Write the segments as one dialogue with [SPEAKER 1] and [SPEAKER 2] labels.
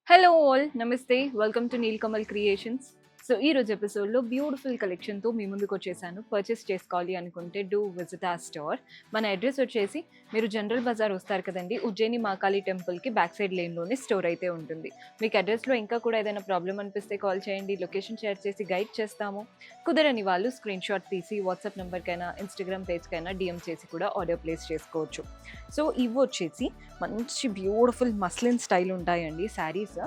[SPEAKER 1] Hello all నమస్తే welcome to Nilkamal creations. So ఈ రోజు ఎపిసోడ్లో బ్యూటిఫుల్ కలెక్షన్తో మీ ముందుకు వచ్చేసాను. పర్చేస్ చేసుకోవాలి అనుకుంటే డూ విజిట్ ఆ స్టోర్. మన అడ్రస్ వచ్చేసి మీరు జనరల్ బజార్ వస్తారు కదండి, ఉజ్జయిని మహాకాళి టెంపుల్కి బ్యాక్ సైడ్ లేన్లోనే స్టోర్ అయితే ఉంటుంది. మీకు అడ్రస్లో ఇంకా కూడా ఏదైనా ప్రాబ్లం అనిపిస్తే కాల్ చేయండి, లొకేషన్ షేర్ చేసి గైడ్ చేస్తాము. కుదరని వాళ్ళు స్క్రీన్ షాట్ తీసి వాట్సాప్ నెంబర్కైనా ఇన్స్టాగ్రామ్ పేజ్కైనా డిఎం చేసి కూడా ఆర్డర్ ప్లేస్ చేసుకోవచ్చు. సో ఇవి వచ్చేసి మంచి బ్యూటిఫుల్ మస్లిన్ స్టైల్ ఉంటాయండి శారీస్.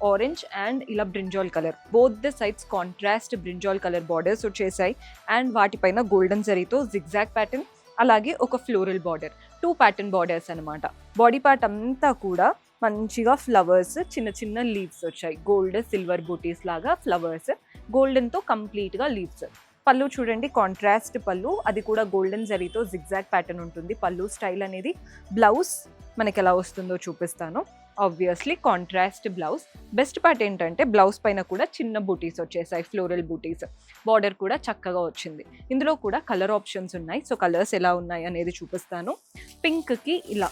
[SPEAKER 1] ఆరెంజ్ అండ్ ఇలా brinjal colour, both the sides contrast brinjal colour borders వచ్చేసాయి. అండ్ వాటిపైన గోల్డెన్ జరీతో జిగ్జాగ్ ప్యాటర్న్, అలాగే ఒక ఫ్లోరల్ బార్డర్, 2 ప్యాటర్న్ బార్డర్స్ అనమాట. బాడీ పార్ట్ అంతా కూడా మంచిగా ఫ్లవర్స్, చిన్న చిన్న లీవ్స్ వచ్చాయి. గోల్డ్ సిల్వర్ బూటీస్ లాగా ఫ్లవర్స్, గోల్డెన్తో కంప్లీట్గా లీవ్స్. పళ్ళు చూడండి, కాంట్రాస్ట్ పళ్ళు, అది కూడా గోల్డెన్ జరీతో జిగ్జాగ్ ప్యాటర్న్ ఉంటుంది పళ్ళు స్టైల్ అనేది. బ్లౌజ్ మనకి ఎలా వస్తుందో చూపిస్తాను. Obviously contrast blouse. Best part ఏంటంటే బ్లౌజ్ పైన కూడా చిన్న బూటీస్ వచ్చేసాయి, ఫ్లోరల్ బూటీస్. బార్డర్ కూడా చక్కగా వచ్చింది. ఇందులో కూడా కలర్ ఆప్షన్స్ ఉన్నాయి. సో కలర్స్ ఎలా ఉన్నాయి అనేది చూపిస్తాను. పింక్కి ఇలా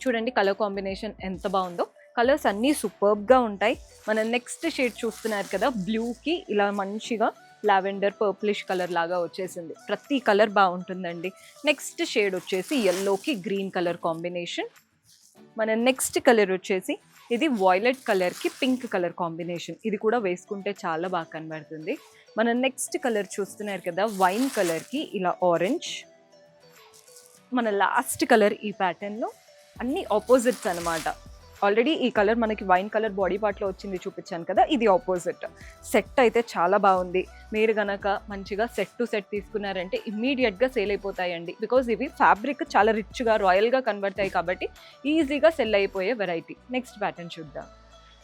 [SPEAKER 1] చూడండి కలర్ కాంబినేషన్ ఎంత బాగుందో. కలర్స్ అన్నీ సూపర్బ్గా ఉంటాయి. మన నెక్స్ట్ షేడ్ చూస్తున్నారు కదా, బ్లూకి ఇలా మంచిగా లావెండర్ పర్పులిష్ కలర్ లాగా వచ్చేసింది. ప్రతి కలర్ బాగుంటుందండి. నెక్స్ట్ షేడ్ వచ్చేసి ఎల్లోకి గ్రీన్ కలర్ కాంబినేషన్. మన నెక్స్ట్ కలర్ వచ్చేసి ఇది వాయిలెట్ కలర్కి పింక్ కలర్ కాంబినేషన్. ఇది కూడా వేసుకుంటే చాలా బాగా కనబడుతుంది. మన నెక్స్ట్ కలర్ చూస్తున్నారు కదా, వైన్ కలర్కి ఇలా ఆరెంజ్. మన లాస్ట్ కలర్ ఈ ప్యాటర్న్లో అన్ని ఆపోజిట్స్ అనమాట. ఆల్రెడీ ఈ కలర్ మనకి వైన్ కలర్ బాడీ పార్ట్లో వచ్చింది చూపించాను కదా, ఇది ఆపోజిట్. సెట్ అయితే చాలా బాగుంది. మీరు గనక మంచిగా సెట్ టు సెట్ తీసుకున్నారంటే ఇమ్మీడియట్గా సేల్ అయిపోతాయండి. బికాజ్ ఇవి ఫ్యాబ్రిక్ చాలా రిచ్గా రాయల్గా కనబడతాయి కాబట్టి ఈజీగా సెల్ అయిపోయే వెరైటీ. నెక్స్ట్ ప్యాటర్న్ చూద్దాం.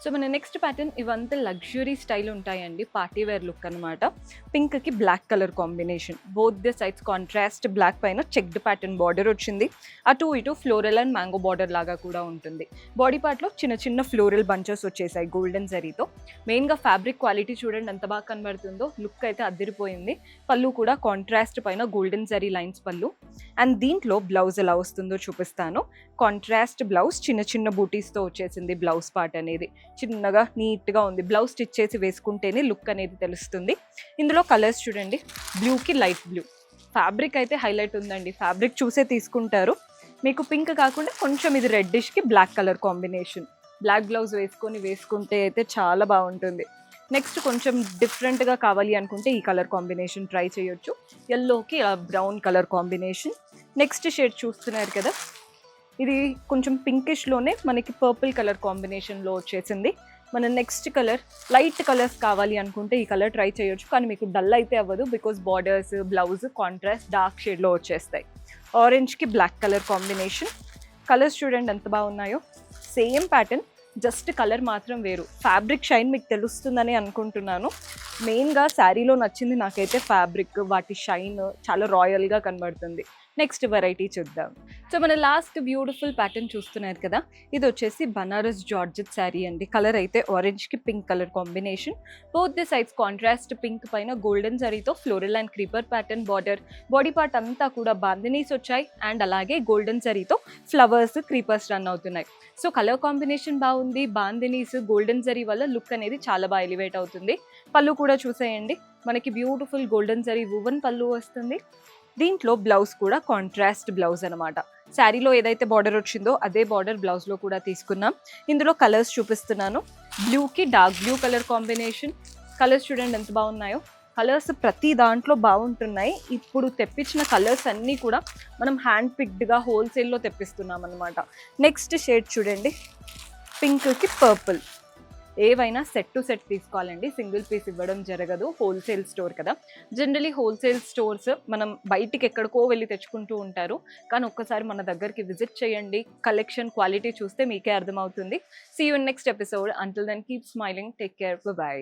[SPEAKER 1] సో మన నెక్స్ట్ ప్యాటర్న్ ఇవంతా లగ్జరీ స్టైల్ ఉంటాయండి, పార్టీ వేర్ లుక్ అనమాట. పింక్కి black colour combination, both the sides contrast black పైన చెక్డ్ ప్యాటర్న్ బార్డర్ వచ్చింది. అటు ఇటు ఫ్లోరల్ అండ్ మ్యాంగో బార్డర్ లాగా కూడా ఉంటుంది. బాడీ పార్ట్లో చిన్న చిన్న ఫ్లోరల్ బంచెస్ వచ్చేసాయి గోల్డెన్ జరీతో. మెయిన్గా ఫ్యాబ్రిక్ క్వాలిటీ చూడండి ఎంత బాగా కనబడుతుందో, లుక్ అయితే అదిరిపోయింది. పళ్ళు కూడా కాంట్రాస్ట్ పైన గోల్డెన్ జరీ లైన్స్ పళ్ళు. అండ్ దీంట్లో బ్లౌజ్ ఎలా వస్తుందో చూపిస్తాను. కాంట్రాస్ట్ బ్లౌజ్, చిన్న చిన్న బూటీస్తో వచ్చేసింది బ్లౌజ్ పార్ట్ అనేది. చిన్నగా నీట్గా ఉంది. బ్లౌజ్ స్టిచ్ చేసి వేసుకుంటేనే లుక్ అనేది తెలుస్తుంది. ఇందులో కలర్స్ చూడండి, బ్లూకి లైట్ బ్లూ. ఫ్యాబ్రిక్ అయితే హైలైట్ ఉందండి, ఫ్యాబ్రిక్ చూసే తీసుకుంటారు. మీకు పింక్ కాకుండా కొంచెం ఇది రెడ్డిష్కి black colour combination. Black blouse వేసుకుంటే అయితే చాలా బాగుంటుంది. నెక్స్ట్ కొంచెం డిఫరెంట్గా కావాలి అనుకుంటే ఈ కలర్ కాంబినేషన్ ట్రై చేయొచ్చు. ఎల్లోకి brown colour combination. Next shade చూస్తున్నారు కదా, ఇది కొంచెం పింకిష్లోనే మనకి పర్పుల్ కలర్ కాంబినేషన్లో వచ్చేసింది. మన నెక్స్ట్ కలర్ లైట్ కలర్స్ కావాలి అనుకుంటే ఈ కలర్ ట్రై చేయొచ్చు, కానీ మీకు డల్ అయితే అవ్వదు because borders blouse contrast dark షేడ్లో వచ్చేస్తాయి. ఆరెంజ్కి బ్లాక్ కలర్ కాంబినేషన్. కలర్స్ చూడండి ఎంత బాగున్నాయో. సేమ్ ప్యాటర్న్, జస్ట్ కలర్ మాత్రం వేరు. ఫ్యాబ్రిక్ షైన్ మీకు తెలుస్తుందని అనుకుంటున్నాను. మెయిన్గా శారీలో నచ్చింది నాకైతే ఫ్యాబ్రిక్, వాటి షైన్ చాలా రాయల్గా కనబడుతుంది. నెక్స్ట్ వెరైటీ చూద్దాం. సో మన లాస్ట్ బ్యూటిఫుల్ ప్యాటర్న్ చూస్తున్నారు కదా, ఇది వచ్చేసి బనారస్ జార్జెట్ శారీ అండి. కలర్ అయితే ఆరెంజ్కి pink colour combination. Both the sides contrast pink పైన గోల్డెన్ జరీతో floral and creeper pattern border. Body part అంతా కూడా బాందినీస్ వచ్చాయి అండ్ అలాగే గోల్డెన్ జరీతో ఫ్లవర్స్ క్రీపర్స్ రన్ అవుతున్నాయి. సో కలర్ కాంబినేషన్ బాగుంది. బాందినీస్ గోల్డెన్ జరీ వల్ల లుక్ అనేది చాలా బాగా ఎలివేట్ అవుతుంది. పళ్ళు కూడా చూసేయండి, మనకి బ్యూటిఫుల్ గోల్డెన్ జరీ వువెన్ పళ్ళు వస్తుంది. దీంట్లో బ్లౌజ్ కూడా కాంట్రాస్ట్ బ్లౌజ్ అనమాట. శారీలో ఏదైతే బార్డర్ వచ్చిందో అదే బార్డర్ బ్లౌజ్లో కూడా తీసుకున్నాం. ఇందులో కలర్స్ చూపిస్తున్నాను. బ్లూకి dark blue colour combination. Colours చూడండి ఎంత బాగున్నాయో. కలర్స్ ప్రతి దాంట్లో బాగుంటున్నాయి. ఇప్పుడు తెప్పించిన కలర్స్ అన్నీ కూడా మనం హ్యాండ్ పిక్డ్గా హోల్సేల్లో తెప్పిస్తున్నాం అనమాట. నెక్స్ట్ షేడ్ చూడండి, పింక్కి పర్పుల్. ఏవైనా సెట్ టు సెట్ తీసుకోవాలండి, సింగిల్ పీస్ ఇవ్వడం జరగదు. హోల్సేల్ స్టోర్ కదా, జనరలీ హోల్సేల్ స్టోర్స్ మనం బయటికి ఎక్కడికో వెళ్ళి తెచ్చుకుంటూ ఉంటారు. కానీ ఒక్కసారి మన దగ్గరికి విజిట్ చేయండి, కలెక్షన్ క్వాలిటీ చూస్తే మీకే అర్థమవుతుంది. See you in next episode. Until then keep smiling, take care, by.